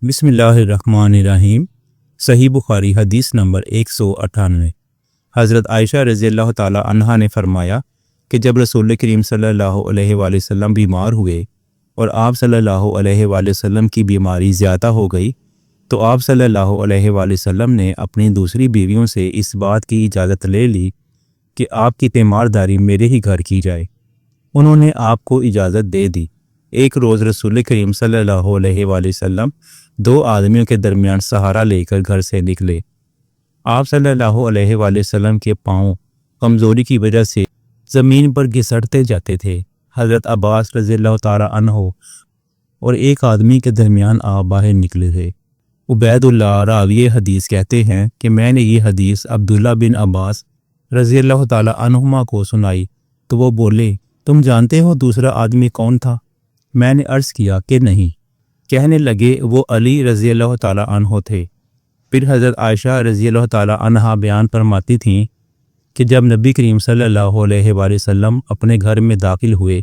بسم اللہ الرحمن الرحیم۔ صحیح بخاری حدیث نمبر 198۔ حضرت عائشہ رضی اللہ تعالی عنہا نے فرمایا کہ جب رسول کریم صلی اللہ علیہ وآلہ وسلم بیمار ہوئے اور آپ صلی اللہ علیہ وآلہ وسلم کی بیماری زیادہ ہو گئی تو آپ صلی اللہ علیہ وآلہ وسلم نے اپنی دوسری بیویوں سے اس بات کی اجازت لے لی کہ آپ کی تیمارداری میرے ہی گھر کی جائے۔ انہوں نے آپ کو اجازت دے دی۔ ایک روز رسول کریم صلی اللہ علیہ وآلہ وسلم دو آدمیوں کے درمیان سہارا لے کر گھر سے نکلے۔ آپ صلی اللہ علیہ وآلہ وسلم کے پاؤں کمزوری کی وجہ سے زمین پر گھسٹتے جاتے تھے۔ حضرت عباس رضی اللہ تعالی عنہ اور ایک آدمی کے درمیان آپ باہر نکلے تھے۔ عبید اللہ راوی حدیث کہتے ہیں کہ میں نے یہ حدیث عبداللہ بن عباس رضی اللہ تعالی عنہما کو سنائی تو وہ بولے، تم جانتے ہو دوسرا آدمی کون تھا؟ میں نے عرض کیا کہ نہیں۔ کہنے لگے وہ علی رضی اللہ تعالی عنہ تھے۔ پھر حضرت عائشہ رضی اللہ تعالی عنہا بیان فرماتی تھیں کہ جب نبی کریم صلی اللہ علیہ وآلہ وسلم اپنے گھر میں داخل ہوئے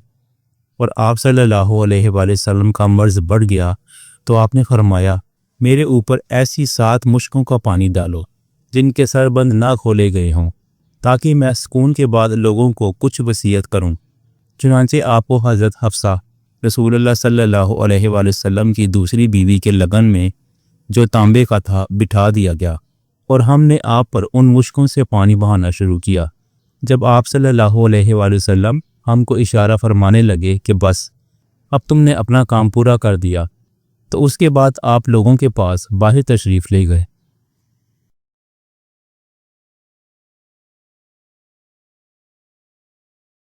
اور آپ صلی اللہ علیہ وآلہ وسلم کا مرض بڑھ گیا تو آپ نے فرمایا، میرے اوپر ایسی 7 مشکوں کا پانی ڈالو جن کے سربند نہ کھولے گئے ہوں، تاکہ میں سکون کے بعد لوگوں کو کچھ وصیت کروں۔ چنانچہ آپ کو حضرت حفصہ رسول اللہ صلی اللہ علیہ وآلہ وسلم کی دوسری بیوی کے لگن میں جو تانبے کا تھا بٹھا دیا گیا اور ہم نے آپ پر ان مشکوں سے پانی بہانا شروع کیا۔ جب آپ صلی اللہ علیہ وآلہ وسلم ہم کو اشارہ فرمانے لگے کہ بس اب تم نے اپنا کام پورا کر دیا تو اس کے بعد آپ لوگوں کے پاس باہر تشریف لے گئے۔